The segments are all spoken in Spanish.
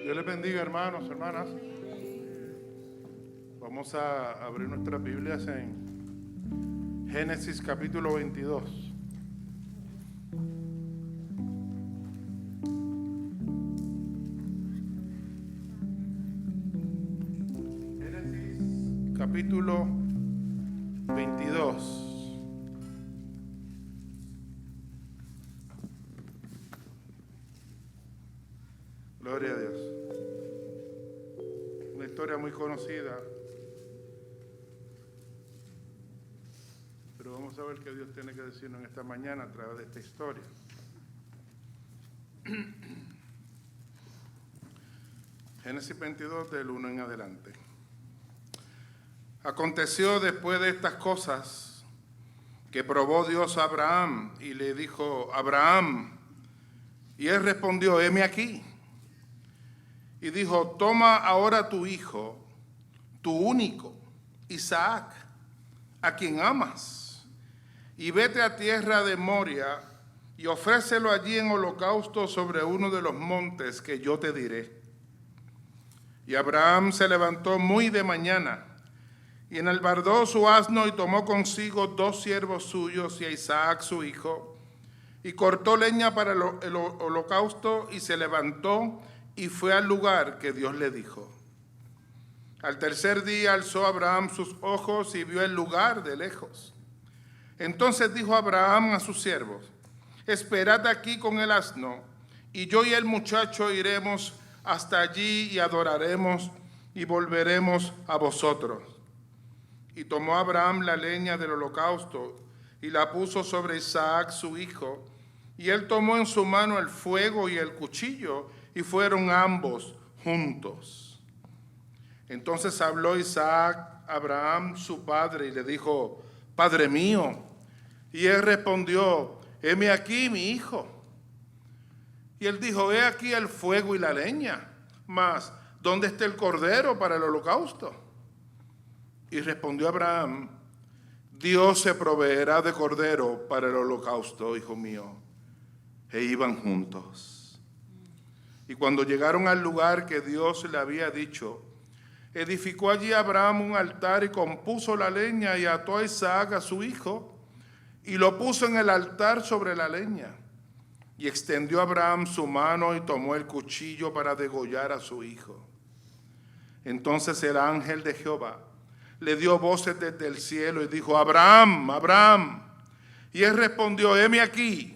Dios les bendiga, hermanos, hermanas. Vamos a abrir nuestras Biblias en Génesis capítulo 22. Génesis capítulo 22. Gloria a Dios. Una historia muy conocida. Pero vamos a ver qué Dios tiene que decirnos en esta mañana a través de esta historia. Génesis 22 del 1 en adelante. Aconteció después de estas cosas que probó Dios a Abraham y le dijo: Abraham. Y él respondió: heme aquí. Y dijo: toma ahora tu hijo, tu único, Isaac, a quien amas, y vete a tierra de Moria y ofrécelo allí en holocausto sobre uno de los montes que yo te diré. Y Abraham se levantó muy de mañana y enalbardó su asno y tomó consigo 2 siervos suyos y a Isaac su hijo, y cortó leña para el holocausto y se levantó y fue al lugar que Dios le dijo. Al tercer día alzó Abraham sus ojos y vio el lugar de lejos. Entonces dijo Abraham a sus siervos: esperad aquí con el asno, y yo y el muchacho iremos hasta allí y adoraremos y volveremos a vosotros. Y tomó Abraham la leña del holocausto y la puso sobre Isaac su hijo, y él tomó en su mano el fuego y el cuchillo, y fueron ambos juntos. Entonces habló Isaac a Abraham su padre y le dijo: Padre mío. Y él respondió: heme aquí, mi hijo. Y él dijo: he aquí el fuego y la leña, mas ¿dónde está el cordero para el holocausto? Y respondió Abraham: Dios se proveerá de cordero para el holocausto, hijo mío. E iban juntos. Y cuando llegaron al lugar que Dios le había dicho, edificó allí Abraham un altar y compuso la leña y ató a Isaac a su hijo y lo puso en el altar sobre la leña. Y extendió Abraham su mano y tomó el cuchillo para degollar a su hijo. Entonces el ángel de Jehová le dio voces desde el cielo y dijo: Abraham, Abraham. Y él respondió: heme aquí.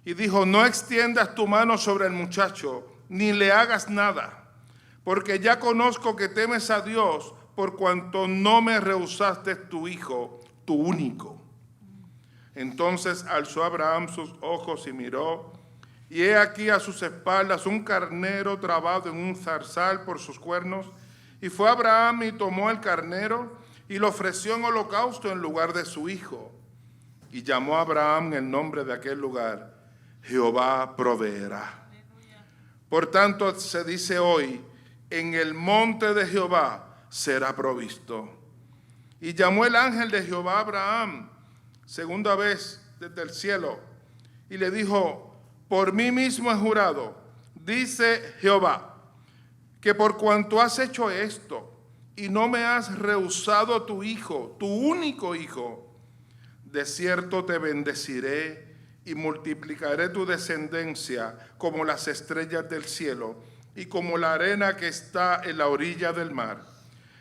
Y dijo: no extiendas tu mano sobre el muchacho, ni le hagas nada, porque ya conozco que temes a Dios, por cuanto no me rehusaste tu hijo, tu único. Entonces alzó Abraham sus ojos y miró, y he aquí a sus espaldas un carnero trabado en un zarzal por sus cuernos. Y fue Abraham y tomó el carnero y lo ofreció en holocausto en lugar de su hijo. Y llamó a Abraham el nombre de aquel lugar: Jehová proveerá. Por tanto se dice hoy: en el monte de Jehová será provisto. Y llamó el ángel de Jehová a Abraham segunda vez desde el cielo y le dijo: por mí mismo he jurado, dice Jehová, que por cuanto has hecho esto y no me has rehusado tu hijo, tu único hijo, de cierto te bendeciré y multiplicaré tu descendencia como las estrellas del cielo y como la arena que está en la orilla del mar.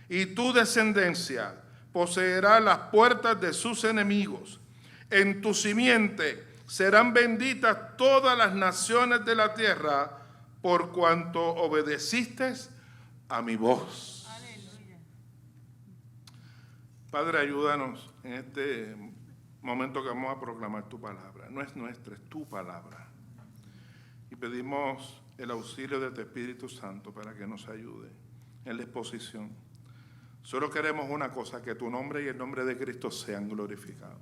Y tu descendencia poseerá las puertas de sus enemigos. En tu simiente serán benditas todas las naciones de la tierra, por cuanto obedeciste a mi voz. Aleluya. Padre, ayúdanos en este momento que vamos a proclamar tu palabra. No es nuestra, es tu palabra. Y pedimos el auxilio de tu Espíritu Santo para que nos ayude en la exposición. Solo queremos una cosa: que tu nombre y el nombre de Cristo sean glorificados.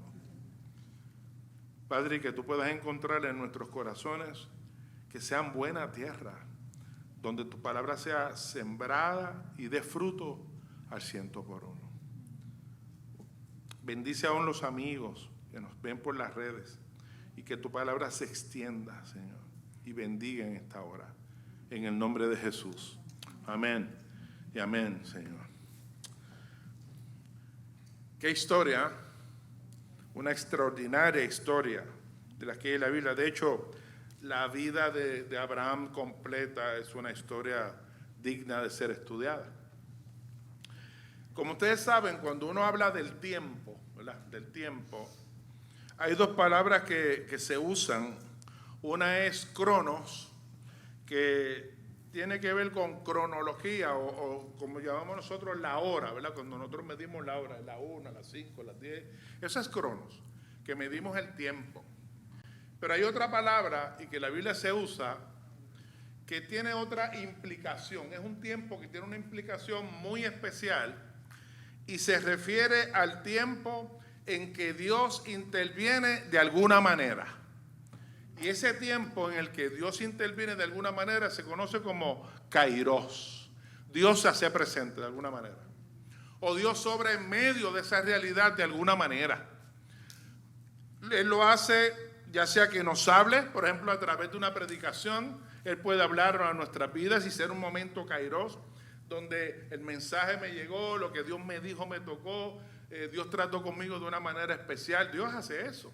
Padre, que tú puedas encontrar en nuestros corazones que sean buena tierra, donde tu palabra sea sembrada y dé fruto al 100%. Bendice aún los amigos que nos ven por las redes y que tu palabra se extienda, Señor, y bendiga en esta hora. en el nombre de Jesús. Amén y amén, Señor. Qué historia, una extraordinaria historia de la que hay en la Biblia. De hecho, la vida de Abraham completa es una historia digna de ser estudiada. Como ustedes saben, cuando uno habla del tiempo, ¿verdad? Del tiempo, hay dos palabras que se usan. Una es cronos, que tiene que ver con cronología o como llamamos nosotros la hora, ¿verdad? Cuando nosotros medimos la hora, la 1, las 5, las 10, eso es cronos, que medimos el tiempo. Pero hay otra palabra, y que la Biblia se usa, que tiene otra implicación. Es un tiempo que tiene una implicación muy especial y se refiere al tiempo en que Dios interviene de alguna manera. Y ese tiempo en el que Dios interviene de alguna manera se conoce como Kairos. Dios se hace presente de alguna manera. O Dios obra en medio de esa realidad de alguna manera. Él lo hace ya sea que nos hable, por ejemplo, a través de una predicación. Él puede hablar a nuestras vidas y ser un momento Kairos, donde el mensaje me llegó, lo que Dios me dijo me tocó, Dios trató conmigo de una manera especial. Dios hace eso.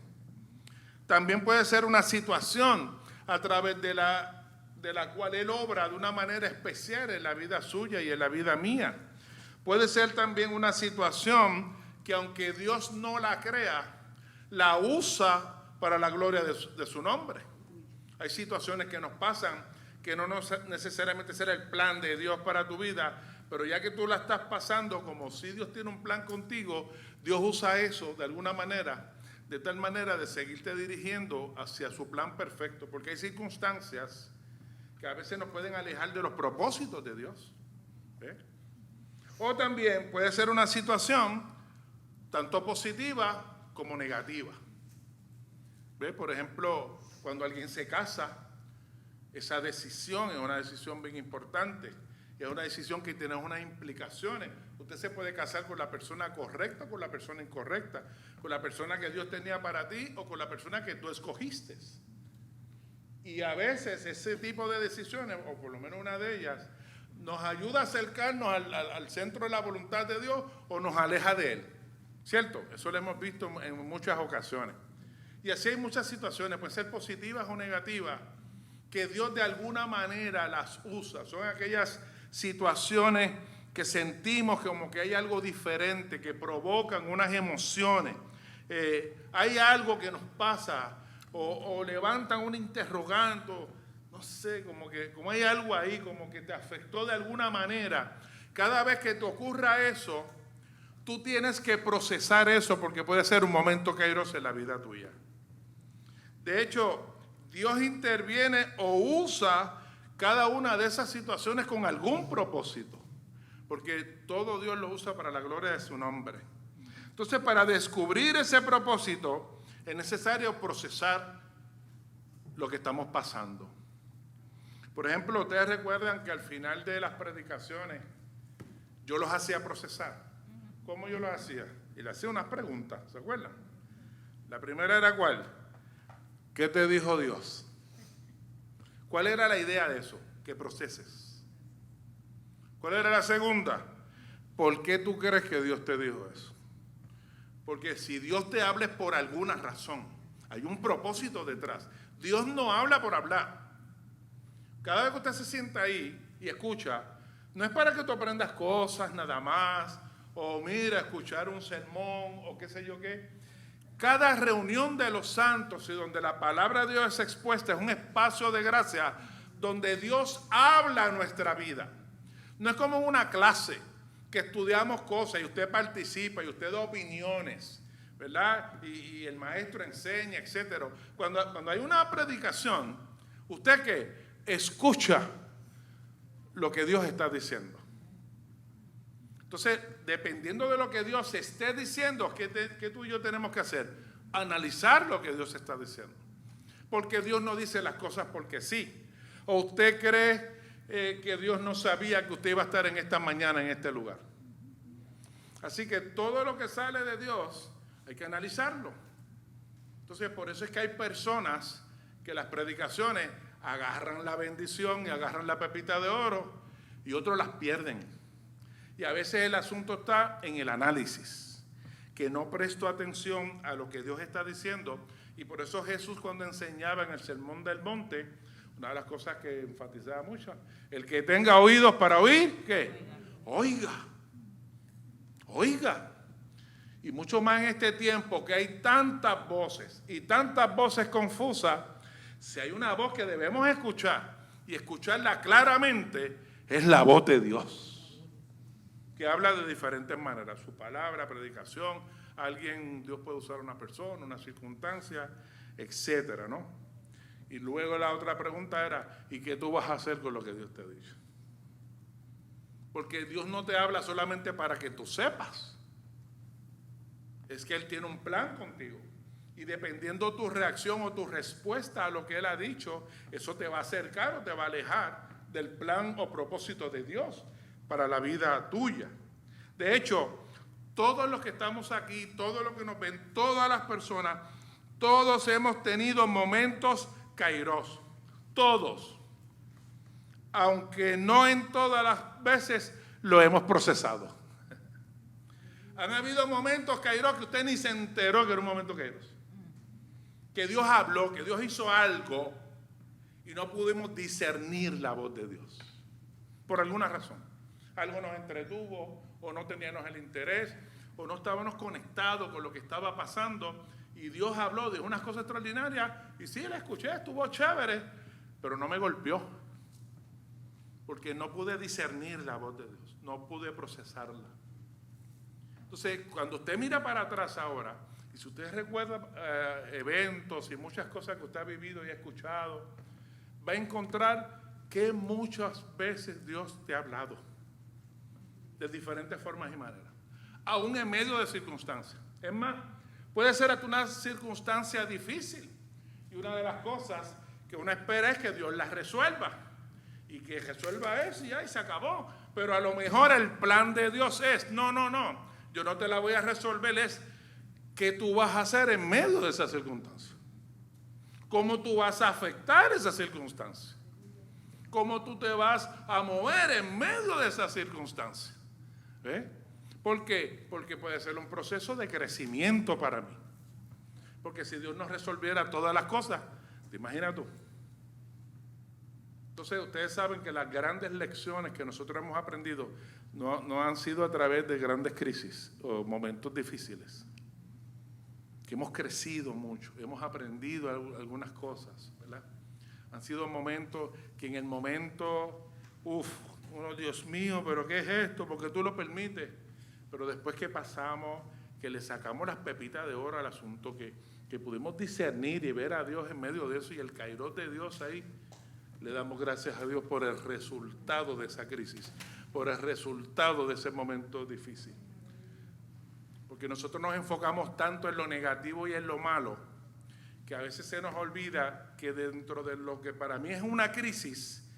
También puede ser una situación a través de la cual Él obra de una manera especial en la vida suya y en la vida mía. Puede ser también una situación que, aunque Dios no la crea, la usa para la gloria de su nombre. Hay situaciones que nos pasan que no necesariamente será el plan de Dios para tu vida, pero ya que tú la estás pasando como si Dios tiene un plan contigo, Dios usa eso de alguna manera, de tal manera de seguirte dirigiendo hacia su plan perfecto, porque hay circunstancias que a veces nos pueden alejar de los propósitos de Dios. ¿Ve? O también puede ser una situación tanto positiva como negativa. ¿Ve? Por ejemplo, cuando alguien se casa, esa decisión es una decisión bien importante. Es una decisión que tiene unas implicaciones. Usted se puede casar con la persona correcta o con la persona incorrecta, con la persona que Dios tenía para ti o con la persona que tú escogiste. Y a veces ese tipo de decisiones, o por lo menos una de ellas, nos ayuda a acercarnos al centro de la voluntad de Dios o nos aleja de Él. ¿Cierto? Eso lo hemos visto en muchas ocasiones. Y así hay muchas situaciones, pueden ser positivas o negativas, que Dios de alguna manera las usa. Son aquellas situaciones que sentimos como que hay algo diferente, que provocan unas emociones. Hay algo que nos pasa o levantan un interrogante, no sé, como hay algo ahí, como que te afectó de alguna manera. Cada vez que te ocurra eso, tú tienes que procesar eso porque puede ser un momento kairos en la vida tuya. De hecho, Dios interviene o usa cada una de esas situaciones con algún propósito, porque todo Dios lo usa para la gloria de su nombre. Entonces, para descubrir ese propósito, es necesario procesar lo que estamos pasando. Por ejemplo, ustedes recuerdan que al final de las predicaciones, yo los hacía procesar. ¿Cómo yo los hacía? Y le hacía unas preguntas, ¿se acuerdan? La primera era ¿cuál? ¿Qué te dijo Dios? ¿Cuál era la idea de eso? Que proceses. ¿Cuál era la segunda? ¿Por qué tú crees que Dios te dijo eso? Porque si Dios te habla es por alguna razón. Hay un propósito detrás. Dios no habla por hablar. Cada vez que usted se sienta ahí y escucha, no es para que tú aprendas cosas nada más, o mira, escuchar un sermón, o qué sé yo qué. Cada reunión de los santos y donde la palabra de Dios es expuesta es un espacio de gracia donde Dios habla a nuestra vida. No es como una clase que estudiamos cosas y usted participa y usted da opiniones, ¿verdad? Y el maestro enseña, etc. Cuando hay una predicación, ¿usted qué? Escucha lo que Dios está diciendo. Entonces, dependiendo de lo que Dios esté diciendo, ¿qué tú y yo tenemos que hacer? Analizar lo que Dios está diciendo. Porque Dios no dice las cosas porque sí. ¿O usted cree que Dios no sabía que usted iba a estar en esta mañana en este lugar? Así que todo lo que sale de Dios hay que analizarlo. Entonces, por eso es que hay personas que las predicaciones agarran la bendición y agarran la pepita de oro y otros las pierden. Y a veces el asunto está en el análisis, que no presto atención a lo que Dios está diciendo. Y por eso Jesús, cuando enseñaba en el Sermón del Monte, una de las cosas que enfatizaba mucho, el que tenga oídos para oír, ¿qué? Oiga. Oiga. Y mucho más en este tiempo que hay tantas voces y tantas voces confusas, si hay una voz que debemos escuchar y escucharla claramente, es la voz de Dios, que habla de diferentes maneras, su palabra, predicación, Dios puede usar una persona, una circunstancia, etcétera, ¿no? Y luego la otra pregunta era, ¿y qué tú vas a hacer con lo que Dios te ha dicho? Porque Dios no te habla solamente para que tú sepas. Es que Él tiene un plan contigo. Y dependiendo tu reacción o tu respuesta a lo que Él ha dicho, eso te va a acercar o te va a alejar del plan o propósito de Dios para la vida tuya. De hecho, todos los que estamos aquí, todos los que nos ven, todas las personas, todos hemos tenido momentos kairos. Todos. Aunque no en todas las veces lo hemos procesado. Han habido momentos kairos que usted ni se enteró que era un momento kairos. Que Dios habló, que Dios hizo algo y no pudimos discernir la voz de Dios. Por alguna razón. Algo nos entretuvo o no teníamos el interés o no estábamos conectados con lo que estaba pasando y Dios habló de unas cosas extraordinarias y sí, la escuché, estuvo chévere, pero no me golpeó. Porque no pude discernir la voz de Dios, no pude procesarla. Entonces, cuando usted mira para atrás ahora, y si usted recuerda eventos y muchas cosas que usted ha vivido y ha escuchado, va a encontrar que muchas veces Dios te ha hablado de diferentes formas y maneras, aún en medio de circunstancias. Es más, puede ser hasta una circunstancia difícil y una de las cosas que uno espera es que Dios las resuelva y que resuelva eso y ya, y se acabó. Pero a lo mejor el plan de Dios es, no, yo no te la voy a resolver, es qué tú vas a hacer en medio de esa circunstancia. Cómo tú vas a afectar esa circunstancia. Cómo tú te vas a mover en medio de esa circunstancia. ¿Ve? ¿Por qué? Porque puede ser un proceso de crecimiento para mí. Porque si Dios nos resolviera todas las cosas, ¿te imaginas tú? Entonces ustedes saben que las grandes lecciones que nosotros hemos aprendido no han sido a través de grandes crisis o momentos difíciles. Que hemos crecido mucho, hemos aprendido algunas cosas, ¿verdad? Han sido momentos que en el momento, Dios mío, pero ¿qué es esto? ¿Por qué tú lo permites? Pero después que pasamos, que le sacamos las pepitas de oro al asunto, que pudimos discernir y ver a Dios en medio de eso y el kairos de Dios ahí, le damos gracias a Dios por el resultado de esa crisis, por el resultado de ese momento difícil. Porque nosotros nos enfocamos tanto en lo negativo y en lo malo, que a veces se nos olvida que dentro de lo que para mí es una crisis,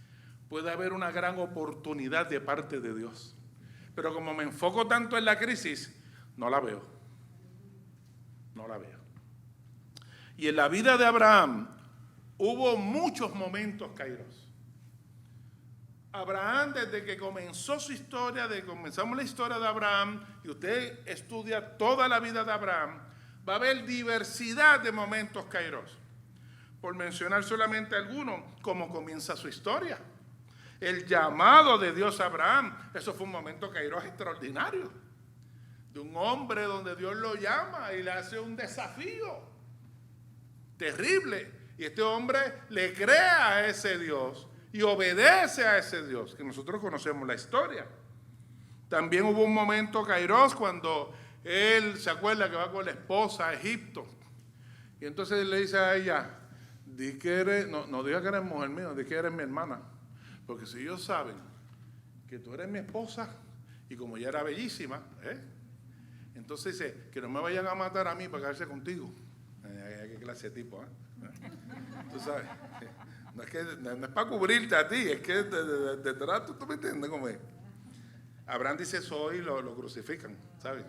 puede haber una gran oportunidad de parte de Dios. Pero como me enfoco tanto en la crisis, no la veo. No la veo. Y en la vida de Abraham hubo muchos momentos kairos. Abraham, desde que comenzó su historia, comenzamos la historia de Abraham, y usted estudia toda la vida de Abraham, va a haber diversidad de momentos kairos. Por mencionar solamente algunos, cómo comienza su historia. El llamado de Dios a Abraham, eso fue un momento kairos extraordinario. De un hombre donde Dios lo llama y le hace un desafío terrible. Y este hombre le crea a ese Dios y obedece a ese Dios, que nosotros conocemos la historia. También hubo un momento kairos cuando él se acuerda que va con la esposa a Egipto. Y entonces le dice a ella, di que eres, no diga que eres mujer mía, di que eres mi hermana. Porque si ellos saben que tú eres mi esposa, y como ella era bellísima, entonces dice, que no me vayan a matar a mí para quedarse contigo. ¿Qué clase de tipo? Tú sabes, no es para cubrirte a ti, es que detrás tú me entiendes cómo es. Abraham dice eso y lo crucifican, ¿sabes?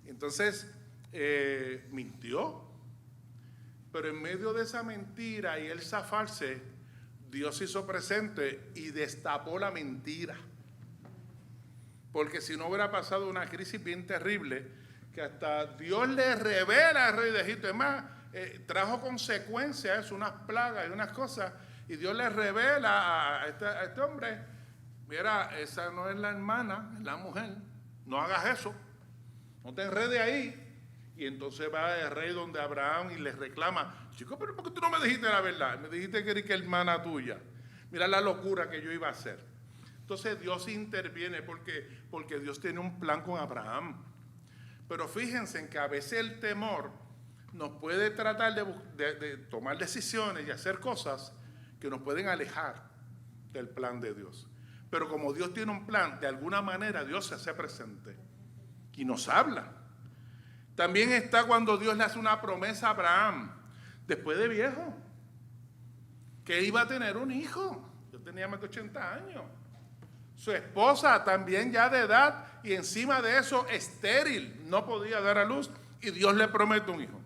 Entonces, mintió. Pero en medio de esa mentira y él zafarse, Dios se hizo presente y destapó la mentira. Porque si no hubiera pasado una crisis bien terrible, que hasta Dios le revela al rey de Egipto. Es más, trajo consecuencias, unas plagas y unas cosas, y Dios le revela a este hombre: mira, esa no es la hermana, es la mujer, no hagas eso, no te enredes ahí. Y entonces va el rey donde Abraham y le reclama: chico, pero ¿por qué tú no me dijiste la verdad? Me dijiste que era hermana tuya. Mira la locura que yo iba a hacer. Entonces Dios interviene porque Dios tiene un plan con Abraham. Pero fíjense en que a veces el temor nos puede tratar de tomar decisiones y hacer cosas que nos pueden alejar del plan de Dios. Pero como Dios tiene un plan, de alguna manera Dios se hace presente y nos habla. También está cuando Dios le hace una promesa a Abraham, después de viejo, que iba a tener un hijo. Yo tenía más de 80 años. Su esposa también ya de edad y encima de eso estéril, no podía dar a luz, y Dios le promete un hijo.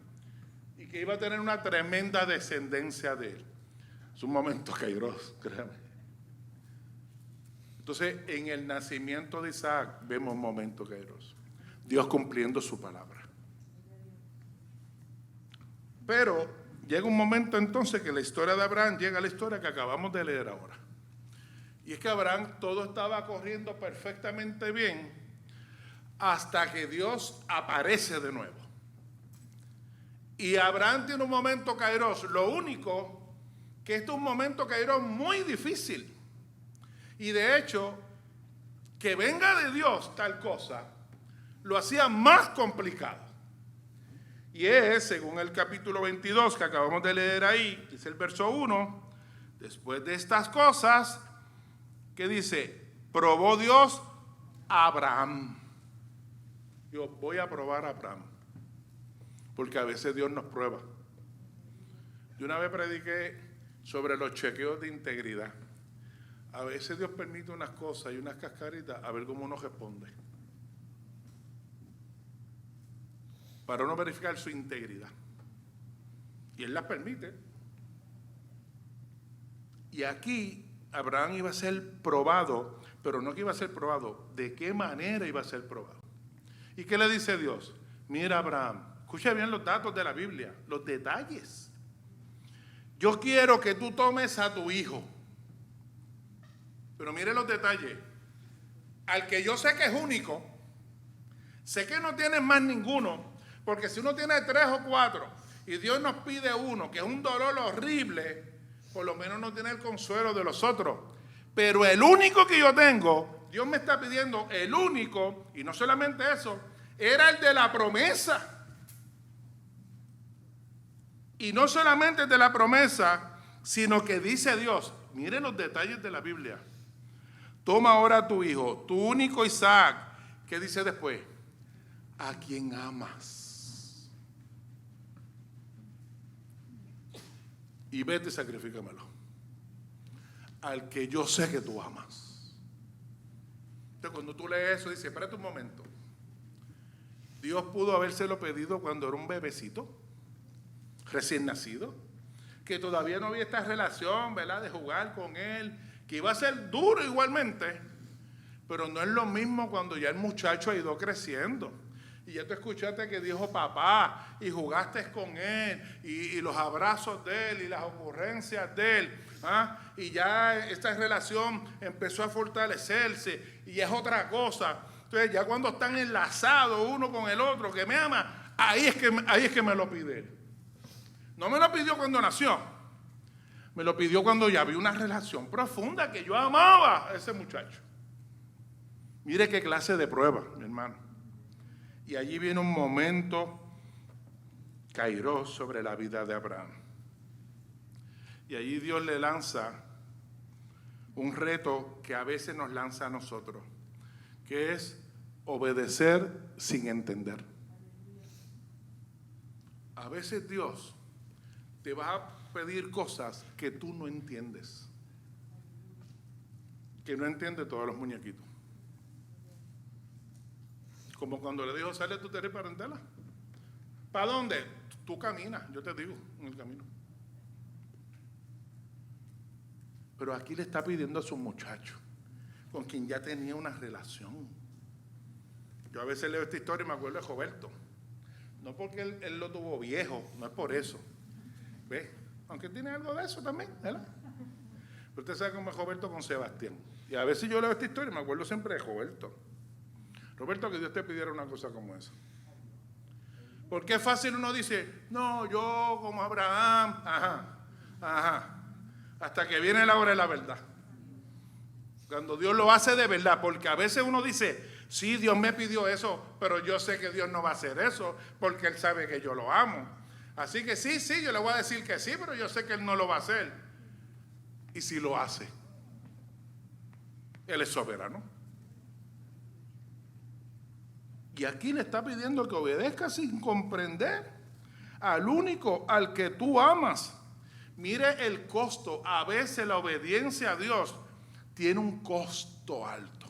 Y que iba a tener una tremenda descendencia de él. Es un momento kairos, créame. Entonces, en el nacimiento de Isaac vemos un momento kairos. Dios cumpliendo su palabra. Pero llega un momento entonces que la historia de Abraham llega a la historia que acabamos de leer ahora. Y es que Abraham todo estaba corriendo perfectamente bien hasta que Dios aparece de nuevo. Y Abraham tiene un momento kairos. Lo único que este es un momento kairos muy difícil. Y de hecho, que venga de Dios tal cosa, lo hacía más complicado. Y es, según el capítulo 22 que acabamos de leer ahí, dice el verso 1, después de estas cosas, ¿qué dice? Probó Dios a Abraham. Yo voy a probar a Abraham, porque a veces Dios nos prueba. Yo una vez prediqué sobre los chequeos de integridad. A veces Dios permite unas cosas y unas cascaritas a ver cómo uno responde, para uno verificar su integridad. Y Él las permite. Y aquí Abraham iba a ser probado, pero no que iba a ser probado, ¿de qué manera iba a ser probado? ¿Y qué le dice Dios? Mira, Abraham, escucha bien los datos de la Biblia, los detalles. Yo quiero que tú tomes a tu hijo. Pero mire los detalles. Al que yo sé que es único, sé que no tienes más ninguno, porque si uno tiene 3 o 4 y Dios nos pide uno, que es un dolor horrible, por lo menos no tiene el consuelo de los otros. Pero el único que yo tengo, Dios me está pidiendo el único, y no solamente eso, era el de la promesa. Y no solamente el de la promesa, sino que dice Dios, miren los detalles de la Biblia. Toma ahora a tu hijo, tu único Isaac. ¿Qué dice después? A quien amas. Y vete y sacrifícamelo. Al que yo sé que tú amas. Entonces cuando tú lees eso, dice, espérate un momento. Dios pudo habérselo pedido cuando era un bebecito, recién nacido, que todavía no había esta relación, ¿verdad?, de jugar con él, que iba a ser duro igualmente, pero no es lo mismo cuando ya el muchacho ha ido creciendo. Y ya tú escuchaste que dijo papá, y jugaste con él, y los abrazos de él, y las ocurrencias de él, ¿ah? Y ya esta relación empezó a fortalecerse, y es otra cosa. Entonces ya cuando están enlazados uno con el otro, que me ama, ahí es que me lo pide él. No me lo pidió cuando nació, me lo pidió cuando ya vi una relación profunda, que yo amaba a ese muchacho. Mire qué clase de prueba, mi hermano. Y allí viene un momento kairos sobre la vida de Abraham. Y allí Dios le lanza un reto que a veces nos lanza a nosotros, que es obedecer sin entender. A veces Dios te va a pedir cosas que tú no entiendes, que no entiende todos los muñequitos. Como cuando le dijo, sale tu tarea parentela. ¿Para dónde? tú caminas, yo te digo, en el camino. Pero aquí le está pidiendo a su muchacho, con quien ya tenía una relación. Yo a veces leo esta historia y me acuerdo de Roberto. No porque él lo tuvo viejo, no es por eso. ¿Ves? Aunque tiene algo de eso también, ¿verdad? Pero usted sabe cómo es Roberto con Sebastián. Y a veces yo leo esta historia y me acuerdo siempre de Roberto. Roberto, que Dios te pidiera una cosa como esa. Porque es fácil, uno dice, no, yo como Abraham, hasta que viene la hora de la verdad. Cuando Dios lo hace de verdad, porque a veces uno dice, sí, Dios me pidió eso, pero yo sé que Dios no va a hacer eso, porque Él sabe que yo lo amo. Así que sí, yo le voy a decir que sí, pero yo sé que Él no lo va a hacer. Y si lo hace, Él es soberano. Y aquí le está pidiendo que obedezca sin comprender al único al que tú amas. Mire el costo. A veces la obediencia a Dios tiene un costo alto.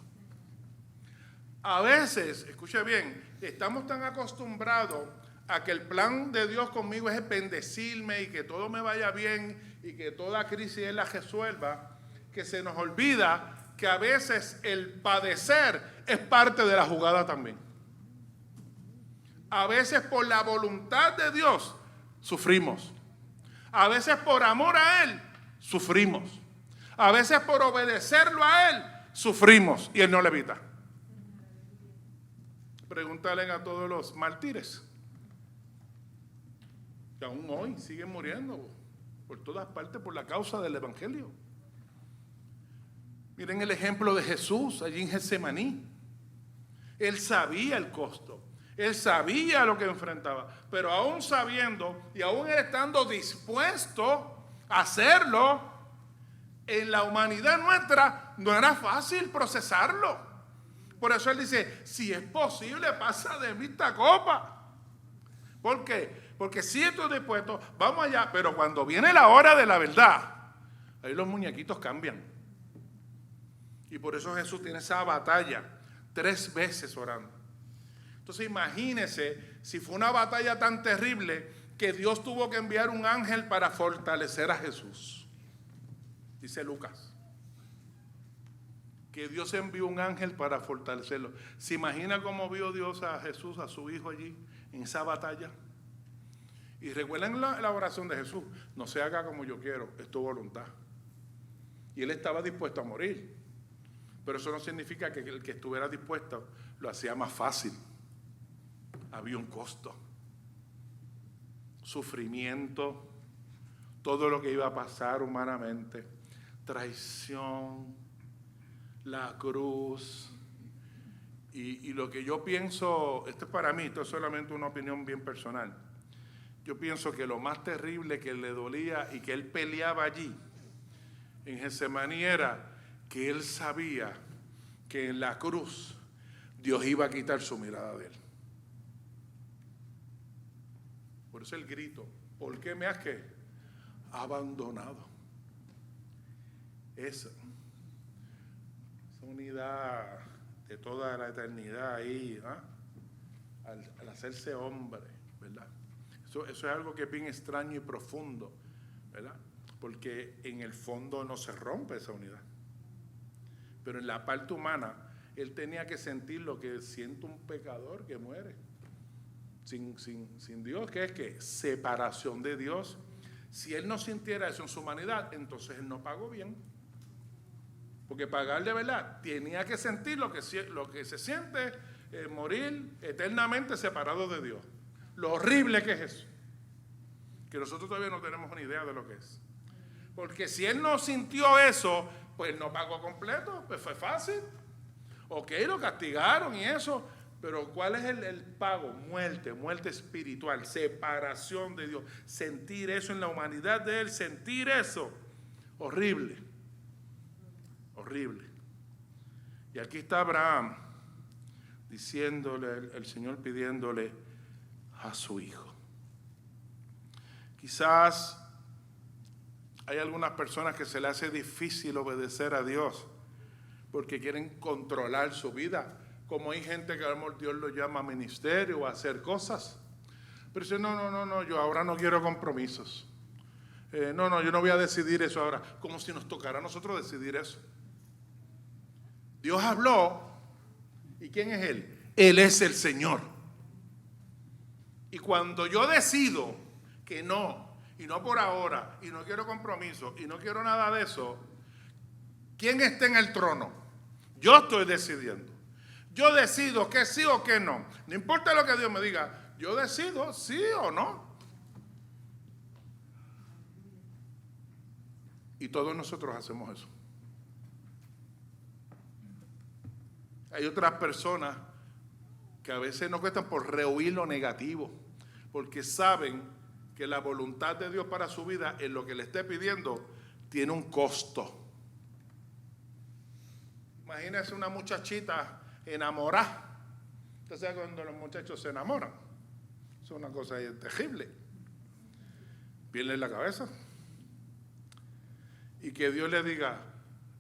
A veces, escuche bien, estamos tan acostumbrados a que el plan de Dios conmigo es bendecirme y que todo me vaya bien y que toda crisis Él la resuelva, que se nos olvida que a veces el padecer es parte de la jugada también. A veces por la voluntad de Dios sufrimos. A veces por amor a Él sufrimos. A veces por obedecerlo a Él sufrimos y Él no le evita. Pregúntale a todos los mártires que aún hoy siguen muriendo por todas partes por la causa del Evangelio. Miren el ejemplo de Jesús allí en Getsemaní. Él sabía el costo, él sabía lo que enfrentaba, pero aún sabiendo y aún él estando dispuesto a hacerlo, en la humanidad nuestra no era fácil procesarlo. Por eso él dice, si es posible, pasa de mí esta copa. ¿Por qué? Porque si estoy dispuesto, vamos allá. Pero cuando viene la hora de la verdad, ahí los muñequitos cambian. Y por eso Jesús tiene esa batalla 3 veces orando. Entonces imagínese si fue una batalla tan terrible que Dios tuvo que enviar un ángel para fortalecer a Jesús. Dice Lucas. Que Dios envió un ángel para fortalecerlo. ¿Se imagina cómo vio Dios a Jesús, a su hijo allí, en esa batalla? Y recuerden la oración de Jesús. No se haga como yo quiero, es tu voluntad. Y él estaba dispuesto a morir. Pero eso no significa que el que estuviera dispuesto lo hacía más fácil. Había un costo. Sufrimiento. Todo lo que iba a pasar humanamente. Traición. La cruz. Y lo que yo pienso, esto es para mí, esto es solamente una opinión bien personal. Yo pienso que lo más terrible que le dolía y que él peleaba allí, en Getsemaní, era que él sabía que en la cruz Dios iba a quitar su mirada de él. Por eso el grito, ¿por qué me has ¿qué? Abandonado? Esa unidad de toda la eternidad ahí, al hacerse hombre, ¿verdad? Eso es algo que es bien extraño y profundo, ¿verdad? Porque en el fondo no se rompe esa unidad. Pero en la parte humana, él tenía que sentir lo que siente un pecador que muere. Sin Dios, ¿qué es? Que separación de Dios. Si él no sintiera eso en su humanidad, entonces él no pagó bien. Porque pagar de verdad tenía que sentir lo que se siente morir eternamente separado de Dios. Lo horrible que es eso. Que nosotros todavía no tenemos una idea de lo que es. Porque si él no sintió eso, pues no pagó completo, pues fue fácil. Ok, lo castigaron y eso, pero ¿cuál es el pago? Muerte espiritual, separación de Dios. Sentir eso en la humanidad de él, sentir eso, horrible. Horrible. Y aquí está Abraham diciéndole, el Señor pidiéndole a su hijo. Quizás hay algunas personas que se les hace difícil obedecer a Dios porque quieren controlar su vida, como hay gente que a lo mejor Dios lo llama ministerio o a hacer cosas. Pero dice, no, yo ahora no quiero compromisos. No, yo no voy a decidir eso ahora. Como si nos tocara a nosotros decidir eso. Dios habló. ¿Y quién es Él? Él es el Señor. Y cuando yo decido que no, y no por ahora, y no quiero compromiso, y no quiero nada de eso, ¿quién está en el trono? Yo estoy decidiendo. Yo decido que sí o que no. No importa lo que Dios me diga, yo decido sí o no. Y todos nosotros hacemos eso. Hay otras personas que a veces no cuestan por rehuir lo negativo, porque saben que la voluntad de Dios para su vida en lo que le esté pidiendo tiene un costo. Imagínese una muchachita enamorada. Usted sabe cuando los muchachos se enamoran. Es una cosa terrible. Pierden la cabeza. Y que Dios le diga,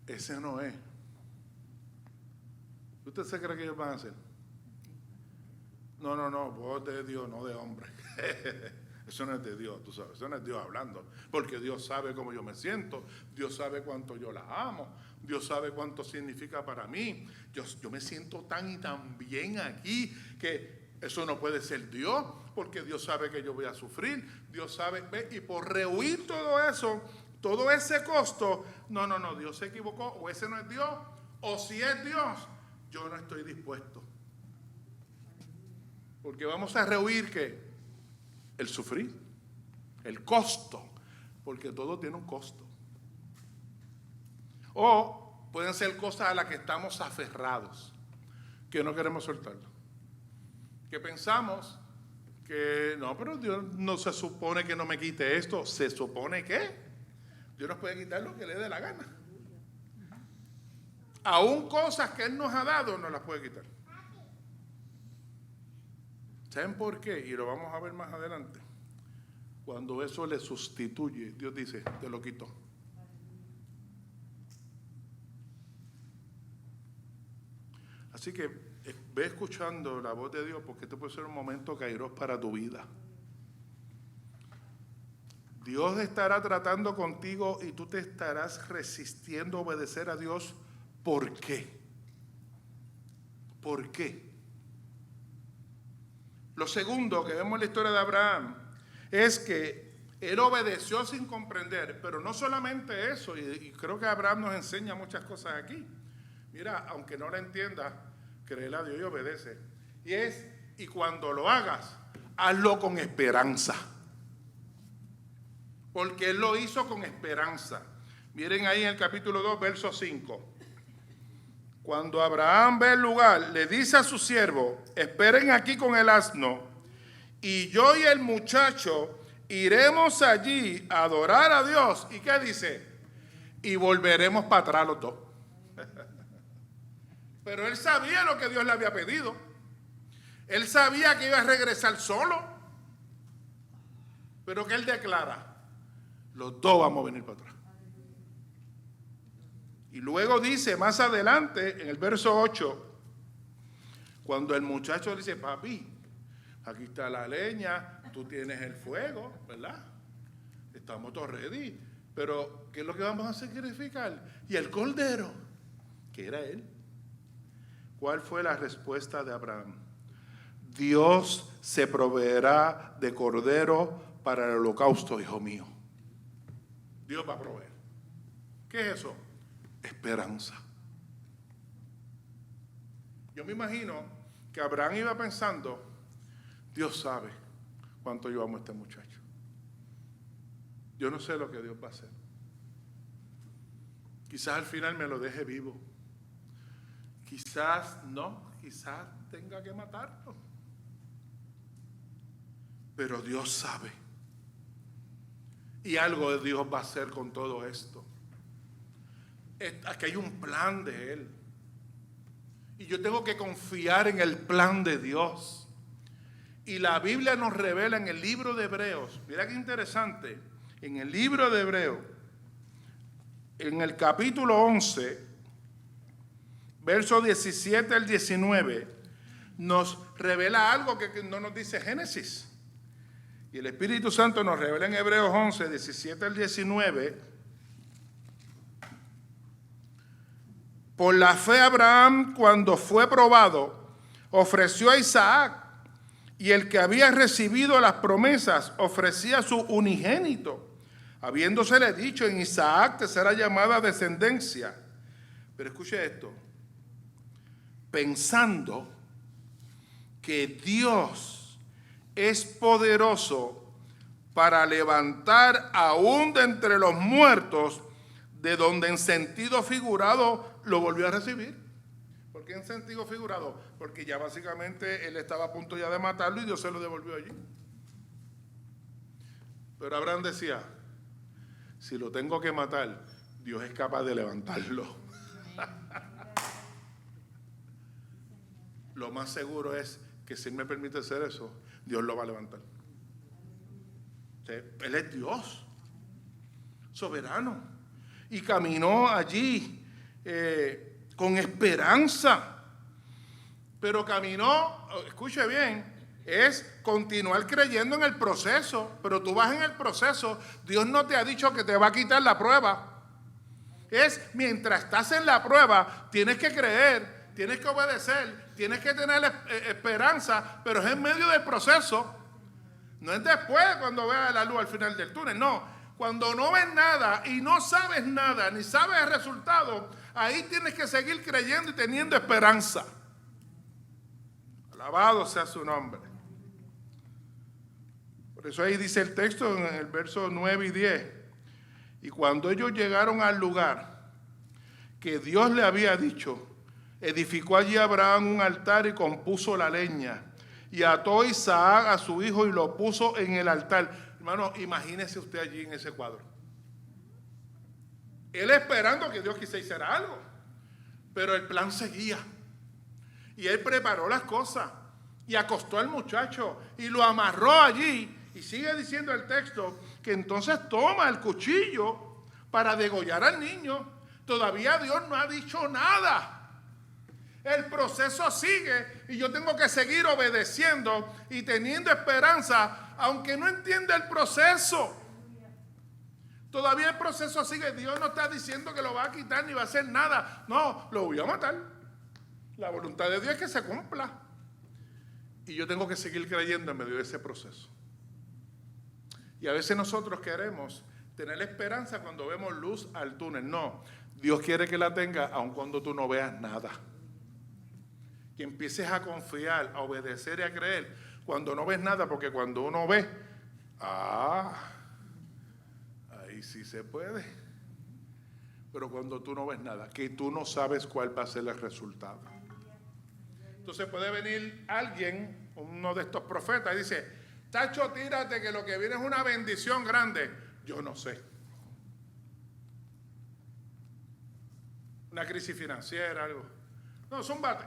ese no es. ¿Usted se cree que ellos van a hacer? No, voz de Dios, no de hombre. Eso no es de Dios, tú sabes, eso no es Dios hablando. Porque Dios sabe cómo yo me siento, Dios sabe cuánto yo la amo, Dios sabe cuánto significa para mí. Yo me siento tan y tan bien aquí que eso no puede ser Dios, porque Dios sabe que yo voy a sufrir, Dios sabe, y por rehuir todo eso, todo ese costo, no, Dios se equivocó, o ese no es Dios, o si es Dios, yo no estoy dispuesto. Porque vamos a rehuir que el sufrir, el costo, porque todo tiene un costo. O pueden ser cosas a las que estamos aferrados, que no queremos soltarlo. Que pensamos que no, pero Dios no se supone que no me quite esto, se supone que Dios nos puede quitar lo que le dé la gana. Aún cosas que Él nos ha dado, nos las puede quitar. ¿Saben por qué? Y lo vamos a ver más adelante. Cuando eso le sustituye, Dios dice, te lo quito. Así que ve escuchando la voz de Dios, porque este puede ser un momento kairos para tu vida. Dios estará tratando contigo y tú te estarás resistiendo a obedecer a Dios. ¿Por qué? ¿Por qué? Lo segundo que vemos en la historia de Abraham es que él obedeció sin comprender, pero no solamente eso, y creo que Abraham nos enseña muchas cosas aquí. Mira, aunque no la entiendas, créele a Dios y obedece. Y cuando lo hagas, hazlo con esperanza. Porque él lo hizo con esperanza. Miren ahí en el capítulo 2, verso 5. Cuando Abraham ve el lugar, le dice a su siervo, esperen aquí con el asno, y yo y el muchacho iremos allí a adorar a Dios. ¿Y qué dice? Y volveremos para atrás los dos. Pero él sabía lo que Dios le había pedido. Él sabía que iba a regresar solo. Pero que él declara, los dos vamos a venir para atrás. Y luego dice más adelante, en el verso 8, cuando el muchacho dice, papi, aquí está la leña, tú tienes el fuego, ¿verdad? Estamos todos ready. Pero, ¿qué es lo que vamos a sacrificar? Y el cordero, que era él. ¿Cuál fue la respuesta de Abraham? Dios se proveerá de cordero para el holocausto, hijo mío. Dios va a proveer. ¿Qué es eso? Esperanza. Yo me imagino que Abraham iba pensando, Dios sabe cuánto yo amo a este muchacho. Yo no sé lo que Dios va a hacer. Quizás al final me lo deje vivo. Quizás no, quizás tenga que matarlo. Pero Dios sabe. Y algo de Dios va a hacer con todo esto. Aquí hay un plan de Él. Y yo tengo que confiar en el plan de Dios. Y la Biblia nos revela en el libro de Hebreos, mira qué interesante, en el libro de Hebreos, en el capítulo 11, versos 17 al 19, nos revela algo que no nos dice Génesis. Y el Espíritu Santo nos revela en Hebreos 11, 17 al 19. Por la fe Abraham, cuando fue probado, ofreció a Isaac, y el que había recibido las promesas ofrecía su unigénito, habiéndosele dicho: en Isaac te será llamada descendencia. Pero escuche esto: pensando que Dios es poderoso para levantar aún de entre los muertos, de donde en sentido figurado lo volvió a recibir. ¿Por qué en sentido figurado? Porque ya básicamente él estaba a punto ya de matarlo y Dios se lo devolvió allí. Pero Abraham decía: si lo tengo que matar, Dios es capaz de levantarlo. Lo más seguro es que si Él me permite hacer eso, Dios lo va a levantar. Él es Dios, soberano. Y caminó allí con esperanza. Pero caminó, escuche bien, es continuar creyendo en el proceso. Pero tú vas en el proceso, Dios no te ha dicho que te va a quitar la prueba. Es mientras estás en la prueba, tienes que creer, tienes que obedecer, tienes que tener esperanza, pero es en medio del proceso. No es después cuando veas la luz al final del túnel, no. Cuando no ves nada y no sabes nada, ni sabes el resultado, ahí tienes que seguir creyendo y teniendo esperanza. Alabado sea su nombre. Por eso ahí dice el texto en el verso 9 y 10. Y cuando ellos llegaron al lugar que Dios le había dicho, edificó allí Abraham un altar y compuso la leña. Y ató a Isaac a su hijo y lo puso en el altar. Hermano, imagínese usted allí en ese cuadro. Él esperando que Dios quisiera hacer algo. Pero el plan seguía. Y él preparó las cosas. Y acostó al muchacho. Y lo amarró allí. Y sigue diciendo el texto que entonces toma el cuchillo para degollar al niño. Todavía Dios no ha dicho nada. El proceso sigue y yo tengo que seguir obedeciendo y teniendo esperanza, aunque no entienda el proceso. Todavía el proceso sigue. Dios no está diciendo que lo va a quitar ni va a hacer nada. No, lo voy a matar. La voluntad de Dios es que se cumpla. Y yo tengo que seguir creyendo en medio de ese proceso. Y a veces nosotros queremos tener esperanza cuando vemos luz al túnel. No, Dios quiere que la tenga aun cuando tú no veas nada. Que empieces a confiar, a obedecer y a creer cuando no ves nada, porque cuando uno ve, ahí sí se puede. Pero cuando tú no ves nada, que tú no sabes cuál va a ser el resultado. Entonces puede venir alguien, uno de estos profetas, y dice: Tacho, tírate que lo que viene es una bendición grande. Yo no sé. Una crisis financiera, algo. No, zúmbate.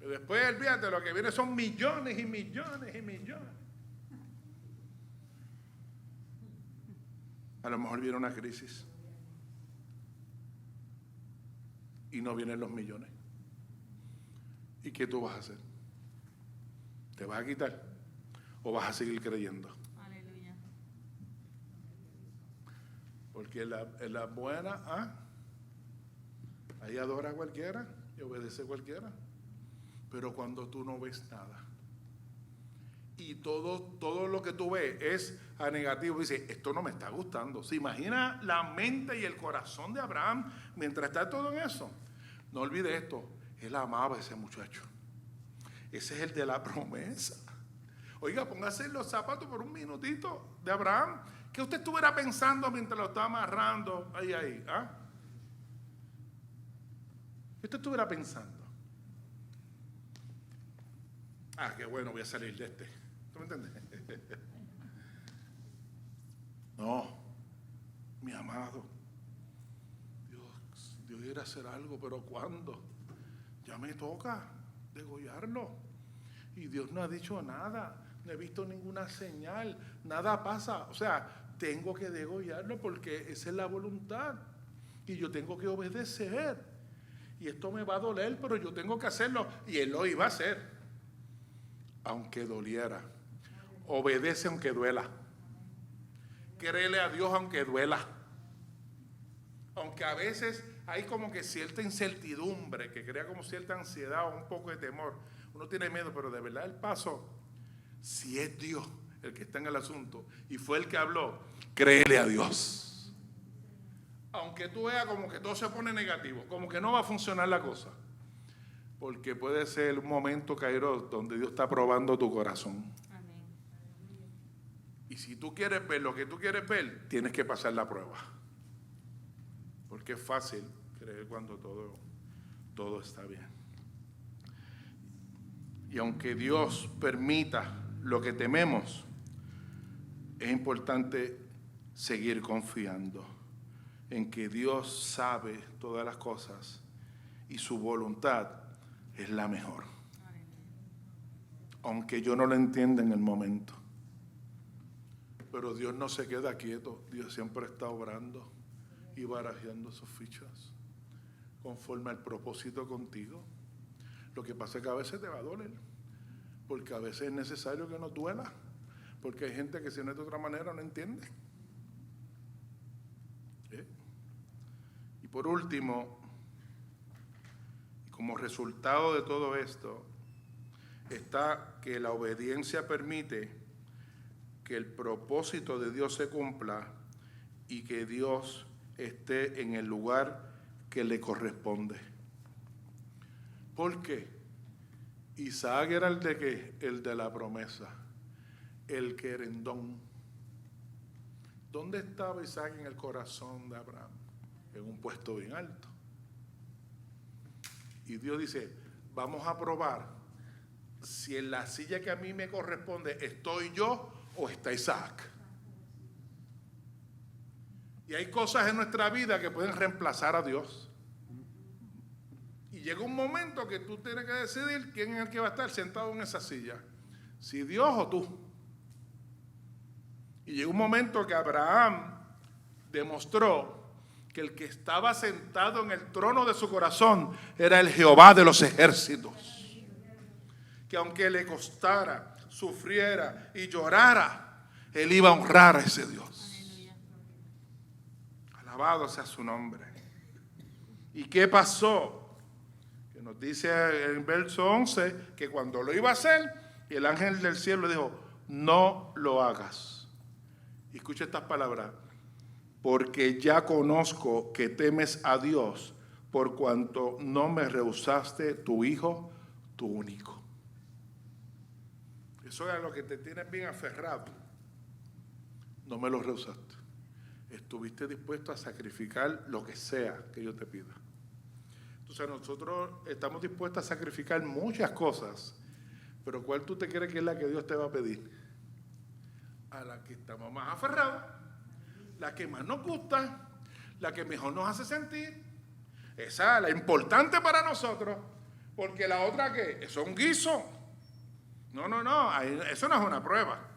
Y después, olvídate, lo que viene son millones y millones y millones. A lo mejor viene una crisis. Y no vienen los millones. ¿Y qué tú vas a hacer? ¿Te vas a quitar? ¿O vas a seguir creyendo? Aleluya. Porque en la buena, ahí adora a cualquiera y obedece a cualquiera. Pero cuando tú no ves nada y todo lo que tú ves es a negativo, dice: esto no me está gustando. ¿Se imagina la mente y el corazón de Abraham mientras está todo en eso? No olvide esto: él amaba a ese muchacho. Ese es el de la promesa. Oiga, póngase en los zapatos por un minutito de Abraham. ¿Qué usted estuviera pensando mientras lo estaba amarrando ahí? ¿Qué usted estuviera pensando? Qué bueno, voy a salir de este. ¿Tú me entiendes? No, mi amado. Dios quiere hacer algo, pero ¿cuándo? Ya me toca degollarlo. Y Dios no ha dicho nada. No he visto ninguna señal. Nada pasa. O sea, tengo que degollarlo porque esa es la voluntad. Y yo tengo que obedecer. Y esto me va a doler, pero yo tengo que hacerlo. Y Él lo iba a hacer. Aunque doliera. Obedece aunque duela. Créele a Dios aunque duela. Aunque a veces hay como que cierta incertidumbre que crea como cierta ansiedad o un poco de temor. Uno tiene miedo, pero de verdad el paso, si es Dios el que está en el asunto y fue el que habló, créele a Dios. Aunque tú veas como que todo se pone negativo, como que no va a funcionar la cosa. Porque puede ser un momento, Kairos, donde Dios está probando tu corazón. Amén. Y si tú quieres ver lo que tú quieres ver, tienes que pasar la prueba. Porque es fácil creer cuando todo está bien. Y aunque Dios permita lo que tememos, es importante seguir confiando en que Dios sabe todas las cosas y su voluntad es la mejor. Aunque yo no lo entienda en el momento. Pero Dios no se queda quieto. Dios siempre está obrando y barajeando sus fichas conforme al propósito contigo. Lo que pasa es que a veces te va a doler, porque a veces es necesario que nos duela, porque hay gente que si no es de otra manera no entiende. Y por último, como resultado de todo esto, está que la obediencia permite que el propósito de Dios se cumpla y que Dios esté en el lugar que le corresponde. ¿Por qué? Isaac era el de ¿qué? El de la promesa, el querendón. ¿Dónde estaba Isaac en el corazón de Abraham? En un puesto bien alto. Y Dios dice, vamos a probar si en la silla que a mí me corresponde estoy yo o está Isaac. Y hay cosas en nuestra vida que pueden reemplazar a Dios. Y llega un momento que tú tienes que decidir quién es el que va a estar sentado en esa silla. Si Dios o tú. Y llegó un momento que Abraham demostró que el que estaba sentado en el trono de su corazón era el Jehová de los ejércitos. Que aunque le costara, sufriera y llorara, él iba a honrar a ese Dios. Alabado sea su nombre. ¿Y qué pasó? Que nos dice en el verso 11 que cuando lo iba a hacer, el ángel del cielo le dijo, no lo hagas. Y escucha estas palabras. Porque ya conozco que temes a Dios, por cuanto no me rehusaste tu hijo, tu único. Eso es a lo que te tienes bien aferrado. No me lo rehusaste. Estuviste dispuesto a sacrificar lo que sea que yo te pida. Entonces nosotros estamos dispuestos a sacrificar muchas cosas, pero ¿cuál tú te crees que es la que Dios te va a pedir? A la que estamos más aferrados, la que más nos gusta, la que mejor nos hace sentir. Esa es la importante para nosotros, porque la otra ¿qué? Eso es un guiso. No, eso no es una prueba.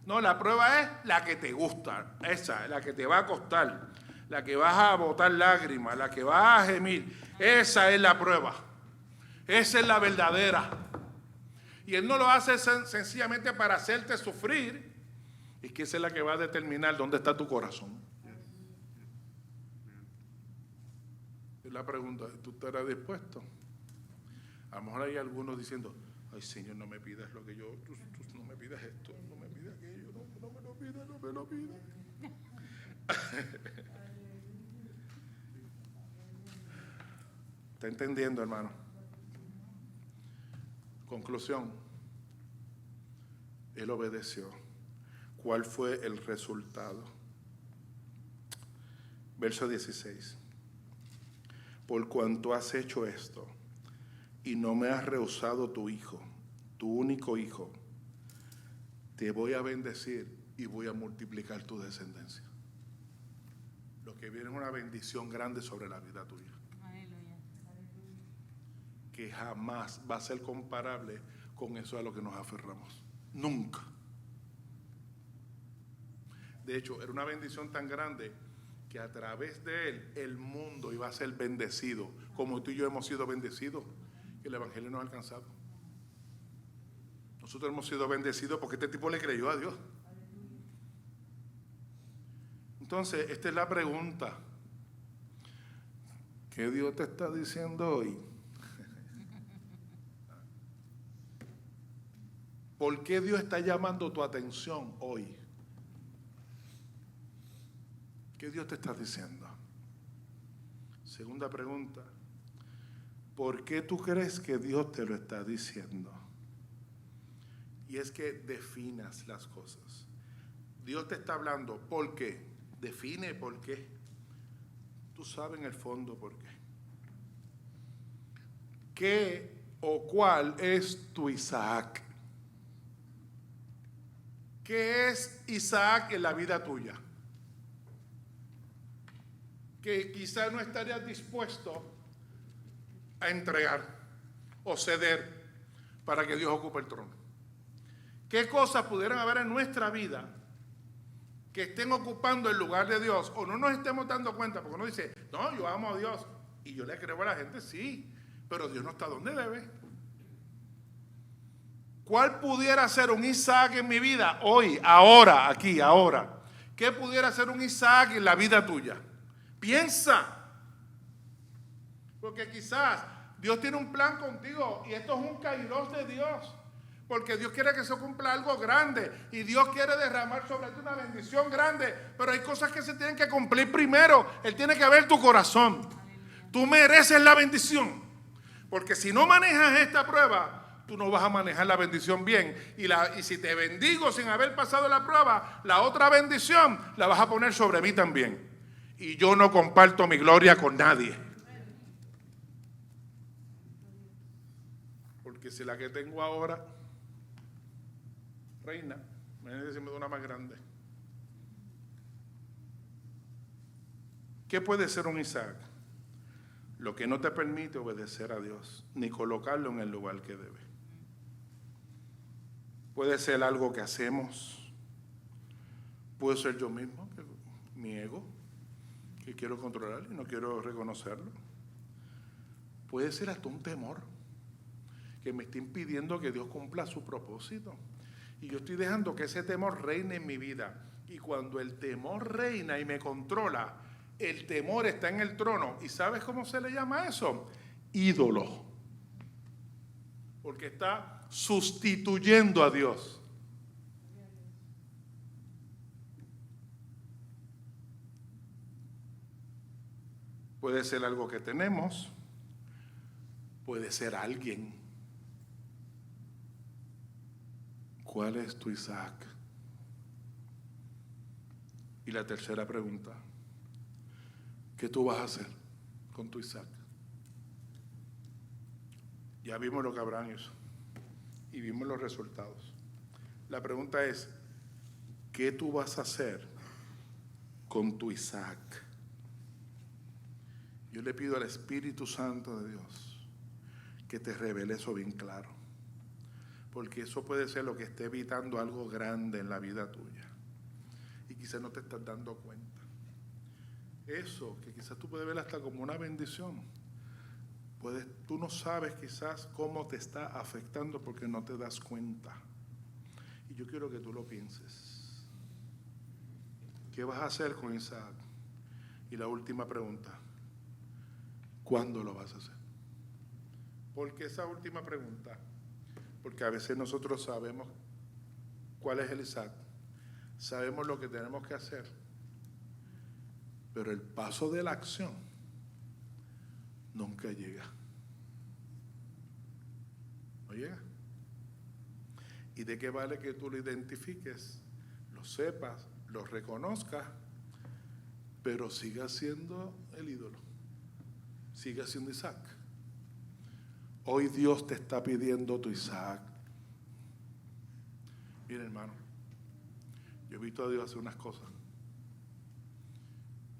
No, la prueba es la que te gusta, esa, la que te va a costar, la que vas a botar lágrimas, la que vas a gemir. Esa es la prueba. Esa es la verdadera. Y Él no lo hace sencillamente para hacerte sufrir. Es que esa es la que va a determinar dónde está tu corazón. Es la pregunta, ¿tú estarás dispuesto? A lo mejor hay algunos diciendo, ay Señor, no me pidas lo que yo, tú no me pidas esto, no me pidas aquello, no me lo pidas, no me lo pidas. ¿Está entendiendo, hermano? Conclusión. Él obedeció. ¿Cuál fue el resultado? Verso 16. Por cuanto has hecho esto y no me has rehusado tu hijo, tu único hijo, te voy a bendecir y voy a multiplicar tu descendencia. Lo que viene es una bendición grande sobre la vida tuya. Aleluya. Que jamás va a ser comparable con eso a lo que nos aferramos. Nunca. De hecho, era una bendición tan grande que a través de él el mundo iba a ser bendecido, como tú y yo hemos sido bendecidos, que el Evangelio nos ha alcanzado. Nosotros hemos sido bendecidos porque este tipo le creyó a Dios. Entonces, esta es la pregunta. ¿Qué Dios te está diciendo hoy? ¿Por qué Dios está llamando tu atención hoy? ¿Qué Dios te está diciendo? Segunda pregunta. ¿Por qué tú crees que Dios te lo está diciendo? Y es que definas las cosas. Dios te está hablando. ¿Por qué? Define por qué. Tú sabes en el fondo por qué. ¿Qué o cuál es tu Isaac? ¿Qué es Isaac en la vida tuya? Que quizás no estarías dispuesto a entregar o ceder para que Dios ocupe el trono. ¿Qué cosas pudieran haber en nuestra vida que estén ocupando el lugar de Dios o no nos estemos dando cuenta? Porque uno dice, no, yo amo a Dios y yo le creo a la gente, sí, pero Dios no está donde debe. ¿Cuál pudiera ser un Isaac en mi vida hoy, ahora, aquí, ahora? ¿Qué pudiera ser un Isaac en la vida tuya? Piensa. Porque quizás Dios tiene un plan contigo y esto es un kairos de Dios. Porque Dios quiere que se cumpla algo grande y Dios quiere derramar sobre ti una bendición grande. Pero hay cosas que se tienen que cumplir primero. Él tiene que ver tu corazón. Tú mereces la bendición. Porque si no manejas esta prueba, tú no vas a manejar la bendición bien. Y si te bendigo sin haber pasado la prueba, la otra bendición la vas a poner sobre mí también. Y yo no comparto mi gloria con nadie. Porque si la que tengo ahora, reina, imagínate si me da una más grande. ¿Qué puede ser un Isaac? Lo que no te permite obedecer a Dios, ni colocarlo en el lugar que debe. Puede ser algo que hacemos, puede ser yo mismo, mi ego, que quiero controlar y no quiero reconocerlo. Puede ser hasta un temor que me está impidiendo que Dios cumpla su propósito. Y yo estoy dejando que ese temor reine en mi vida. Y cuando el temor reina y me controla, el temor está en el trono. ¿Y sabes cómo se le llama eso? Ídolo. Porque está sustituyendo a Dios. Puede ser algo que tenemos, puede ser alguien. ¿Cuál es tu Isaac? Y la tercera pregunta, ¿qué tú vas a hacer con tu Isaac? Ya vimos lo que Abraham hizo y vimos los resultados. La pregunta es, ¿qué tú vas a hacer con tu Isaac? Yo le pido al Espíritu Santo de Dios que te revele eso bien claro. Porque eso puede ser lo que esté evitando algo grande en la vida tuya. Y quizás no te estás dando cuenta. Eso, que quizás tú puedes ver hasta como una bendición. Tú no sabes quizás cómo te está afectando porque no te das cuenta. Y yo quiero que tú lo pienses. ¿Qué vas a hacer con Isaac? Y la última pregunta, ¿cuándo lo vas a hacer? Porque esa última pregunta, porque a veces nosotros sabemos cuál es el Isaac, sabemos lo que tenemos que hacer, pero el paso de la acción nunca llega. No llega. ¿Y de qué vale que tú lo identifiques, lo sepas, lo reconozcas, pero siga siendo el ídolo? Siga siendo Isaac. Hoy Dios te está pidiendo tu Isaac. Mira, hermano, yo he visto a Dios hacer unas cosas.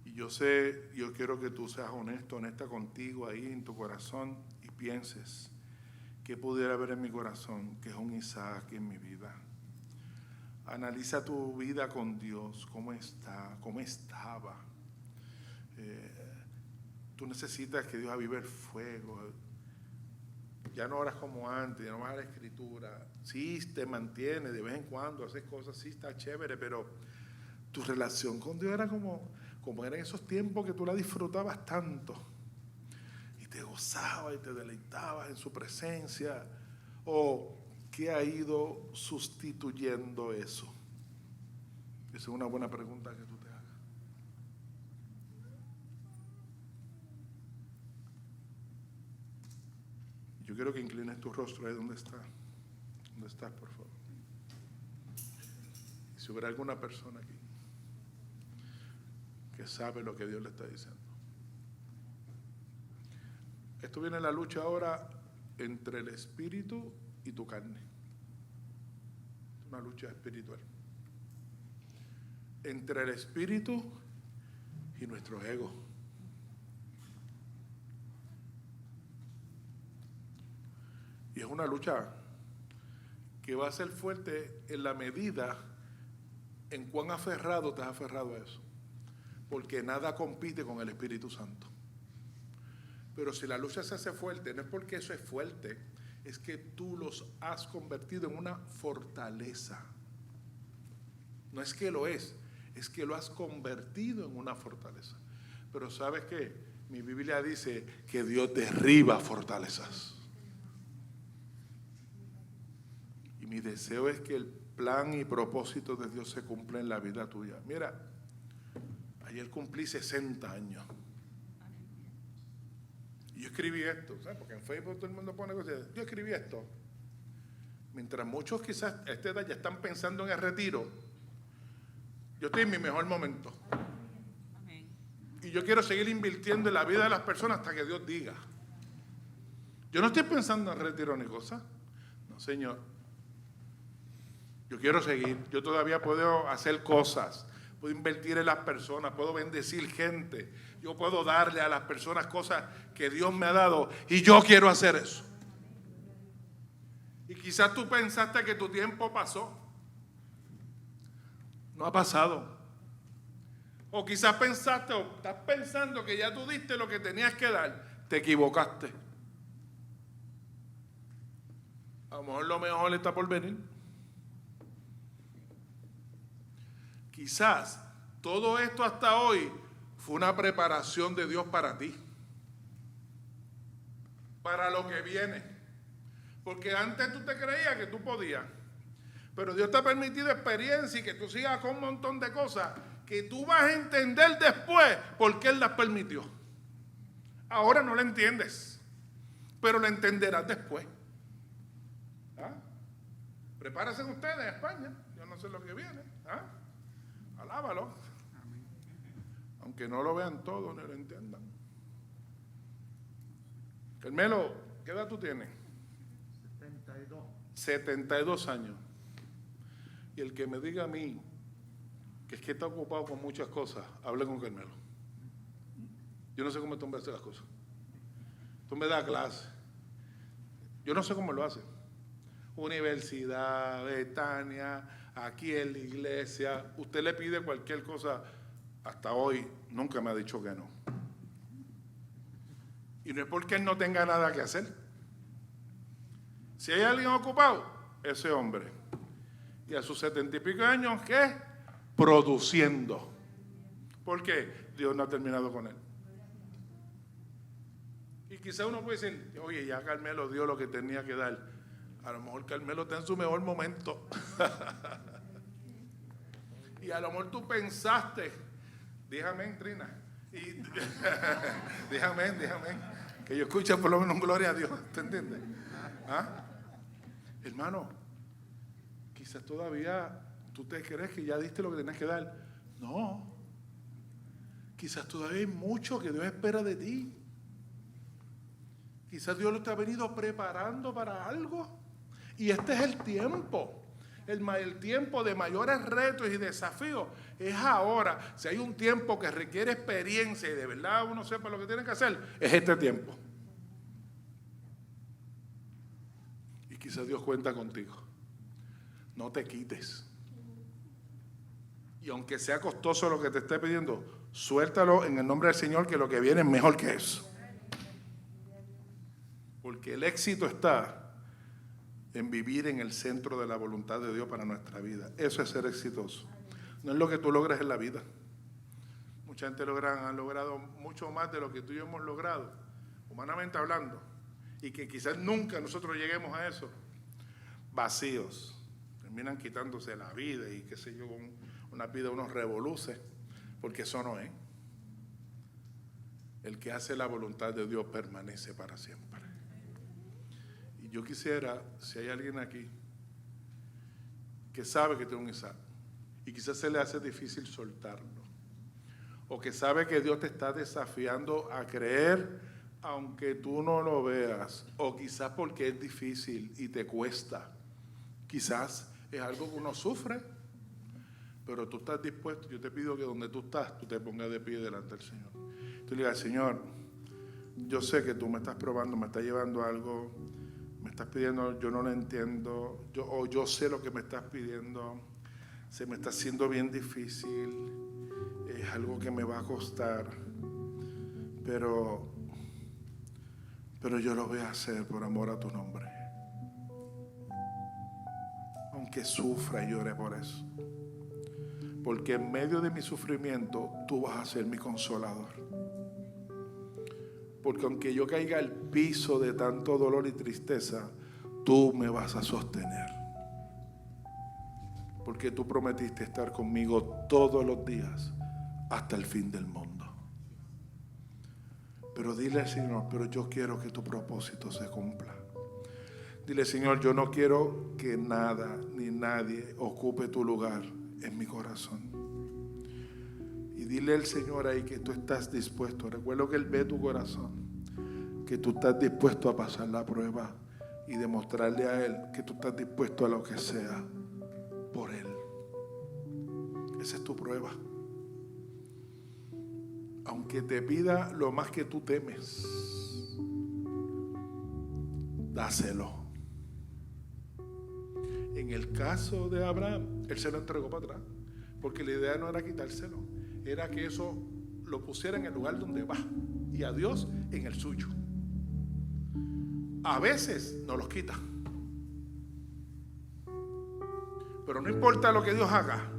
Y yo quiero que tú seas honesto, honesta contigo ahí en tu corazón y pienses qué pudiera haber en mi corazón, que es un Isaac en mi vida. Analiza tu vida con Dios, cómo está, cómo estaba. Tú necesitas que Dios avive el fuego. Ya no oras como antes, ya no vas a la escritura. Sí, te mantiene de vez en cuando, haces cosas, sí, está chévere, pero tu relación con Dios era como era en esos tiempos que tú la disfrutabas tanto. Y te gozabas y te deleitabas en su presencia. ¿O qué ha ido sustituyendo eso? Esa es una buena pregunta que tú te hagas. Yo quiero que inclines tu rostro ahí donde está. ¿Dónde estás, por favor? Y si hubiera alguna persona aquí que sabe lo que Dios le está diciendo. Esto viene en la lucha ahora entre el espíritu y tu carne. Es una lucha espiritual. Entre el espíritu y nuestro ego. Y es una lucha que va a ser fuerte en la medida en cuán aferrado te has aferrado a eso. Porque nada compite con el Espíritu Santo. Pero si la lucha se hace fuerte, no es porque eso es fuerte, es que tú los has convertido en una fortaleza. No es que lo es que lo has convertido en una fortaleza. Pero ¿sabes qué? Mi Biblia dice que Dios derriba fortalezas. Y mi deseo es que el plan y propósito de Dios se cumpla en la vida tuya. Mira, ayer cumplí 60 años. Y yo escribí esto, ¿sabes? Porque en Facebook todo el mundo pone cosas. Yo escribí esto. Mientras muchos quizás a esta edad ya están pensando en el retiro, yo estoy en mi mejor momento. Y yo quiero seguir invirtiendo en la vida de las personas hasta que Dios diga. Yo no estoy pensando en retiro ni cosa. No, Señor. Yo quiero seguir. Yo todavía puedo hacer cosas. Puedo invertir en las personas. Puedo bendecir gente. Yo puedo darle a las personas cosas que Dios me ha dado. Y yo quiero hacer eso. Y quizás tú pensaste que tu tiempo pasó. No ha pasado. O quizás pensaste o estás pensando que ya tú diste lo que tenías que dar. Te equivocaste. A lo mejor lo mejor está por venir. Quizás todo esto hasta hoy fue una preparación de Dios para ti. Para lo que viene. Porque antes tú te creías que tú podías. Pero Dios te ha permitido experiencia y que tú sigas con un montón de cosas que tú vas a entender después por qué Él las permitió. Ahora no lo entiendes, pero lo entenderás después. ¿Ah? Prepárense ustedes en España. Yo no sé lo que viene. ¿Ah? Alábalo. Aunque no lo vean todo ni lo entiendan. Carmelo, ¿qué edad tú tienes? 72. 72 años. Y el que me diga a mí que es que está ocupado con muchas cosas, hable con Carmelo. Yo no sé cómo este hombre hace las cosas. Este hombre da clase. Yo no sé cómo lo hace. Universidad, Betania, aquí en la iglesia. Usted le pide cualquier cosa, hasta hoy nunca me ha dicho que no. Y no es porque él no tenga nada que hacer. Si hay alguien ocupado, ese hombre. Y a sus 70 y pico años, ¿qué? Produciendo. ¿Por qué? Dios no ha terminado con él. Y quizá uno puede decir, oye, ya Carmelo dio lo que tenía que dar. A lo mejor Carmelo está en su mejor momento. Y a lo mejor tú pensaste, dígame, Trina, y dígame, que yo escuche por lo menos un gloria a Dios, ¿te entiendes? ¿Ah? Hermano, quizás todavía tú te crees que ya diste lo que tenías que dar. No. Quizás todavía hay mucho que Dios espera de ti. Quizás Dios te ha venido preparando para algo. Y este es el tiempo. El tiempo de mayores retos y desafíos es ahora. Si hay un tiempo que requiere experiencia y de verdad uno sepa lo que tiene que hacer, es este tiempo. Y quizás Dios cuenta contigo. No te quites. Y aunque sea costoso lo que te esté pidiendo, suéltalo en el nombre del Señor, que lo que viene es mejor que eso. Porque el éxito está en vivir en el centro de la voluntad de Dios para nuestra vida. Eso es ser exitoso. No es lo que tú logras en la vida. Mucha gente han logrado mucho más de lo que tú y yo hemos logrado, humanamente hablando, y que quizás nunca nosotros lleguemos a eso. Vacíos. Terminan quitándose la vida y qué sé yo, una vida, unos revoluces, porque eso no es. El que hace la voluntad de Dios permanece para siempre. Y yo quisiera, si hay alguien aquí que sabe que tiene un Isaac y quizás se le hace difícil soltarlo, o que sabe que Dios te está desafiando a creer aunque tú no lo veas, o quizás porque es difícil y te cuesta, quizás es algo que uno sufre, pero tú estás dispuesto. Yo te pido que donde tú estás, tú te pongas de pie delante del Señor. Tú le digas: Señor, yo sé que tú me estás probando, me estás llevando algo, me estás pidiendo, yo no lo entiendo, yo sé lo que me estás pidiendo, se me está haciendo bien difícil, es algo que me va a costar, pero yo lo voy a hacer por amor a tu nombre. Aunque sufra y llore por eso. Porque en medio de mi sufrimiento, tú vas a ser mi consolador. Porque aunque yo caiga al piso de tanto dolor y tristeza, tú me vas a sostener. Porque tú prometiste estar conmigo todos los días hasta el fin del mundo. Pero dile al Señor: pero yo quiero que tu propósito se cumpla. Dile: Señor, yo no quiero que nada ni nadie ocupe tu lugar en mi corazón. Y dile al Señor ahí que tú estás dispuesto. Recuerdo que Él ve tu corazón, que tú estás dispuesto a pasar la prueba y demostrarle a Él que tú estás dispuesto a lo que sea por Él. Esa es tu prueba. Aunque te pida lo más que tú temes, dáselo. En el caso de Abraham, él se lo entregó para atrás, porque la idea no era quitárselo, era que eso lo pusiera en el lugar donde va y a Dios en el suyo. A veces no los quita, pero no importa lo que Dios haga,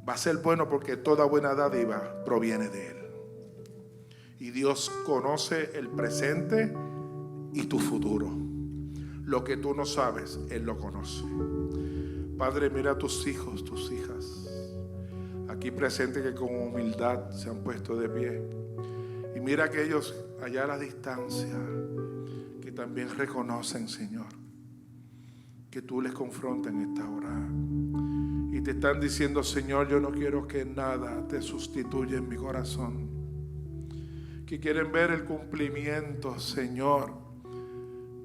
va a ser bueno, porque toda buena dádiva proviene de Él. Y Dios conoce el presente y tu futuro. Lo que tú no sabes, Él lo conoce. Padre, mira a tus hijos, tus hijas aquí presentes, que con humildad se han puesto de pie. Y mira a aquellos allá a la distancia que también reconocen, Señor, que tú les confrontas en esta hora. Y te están diciendo: Señor, yo no quiero que nada te sustituya en mi corazón. Que quieren ver el cumplimiento, Señor,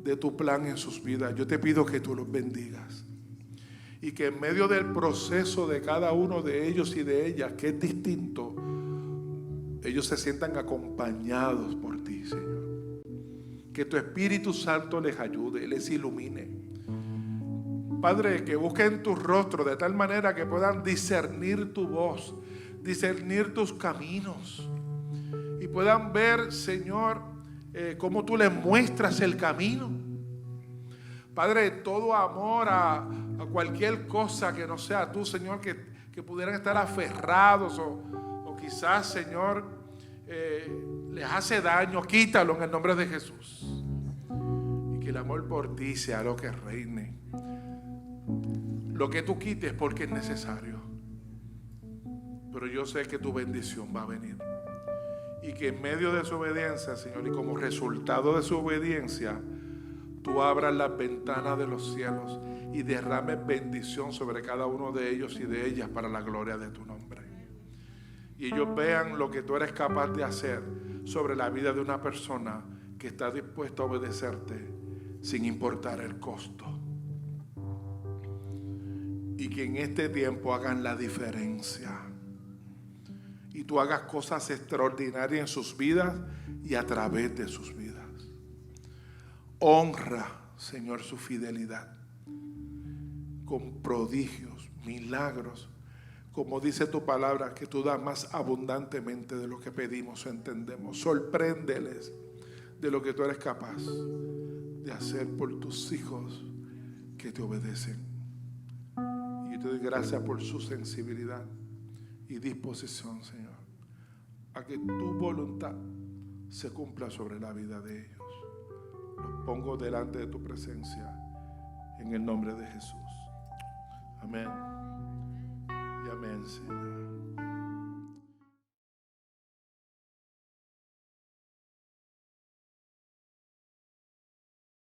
de tu plan en sus vidas. Yo te pido que tú los bendigas. Y que en medio del proceso de cada uno de ellos y de ellas, que es distinto, ellos se sientan acompañados por ti, Señor. Que tu Espíritu Santo les ayude, les ilumine. Padre, que busquen tu rostro de tal manera que puedan discernir tu voz, discernir tus caminos, y puedan ver, Señor, cómo tú les muestras el camino. Padre, todo amor a cualquier cosa que no sea tú, Señor, que pudieran estar aferrados o quizás, Señor, les hace daño, quítalo en el nombre de Jesús. Y que el amor por ti sea lo que reine. Lo que tú quites porque es necesario. Pero yo sé que tu bendición va a venir. Y que en medio de su obediencia, Señor, y como resultado de su obediencia, tú abras las ventanas de los cielos y derrames bendición sobre cada uno de ellos y de ellas para la gloria de tu nombre. Y ellos vean lo que tú eres capaz de hacer sobre la vida de una persona que está dispuesta a obedecerte sin importar el costo. Y que en este tiempo hagan la diferencia. Y tú hagas cosas extraordinarias en sus vidas y a través de sus vidas. Honra, Señor, su fidelidad con prodigios, milagros, como dice tu palabra, que tú das más abundantemente de lo que pedimos o entendemos. Sorpréndeles de lo que tú eres capaz. de hacer por tus hijos que te obedecen. Y yo te doy gracias por su sensibilidad y disposición, Señor, a que tu voluntad se cumpla sobre la vida de ellos. Los pongo delante de tu presencia en el nombre de Jesús. Amén y amén, Señor.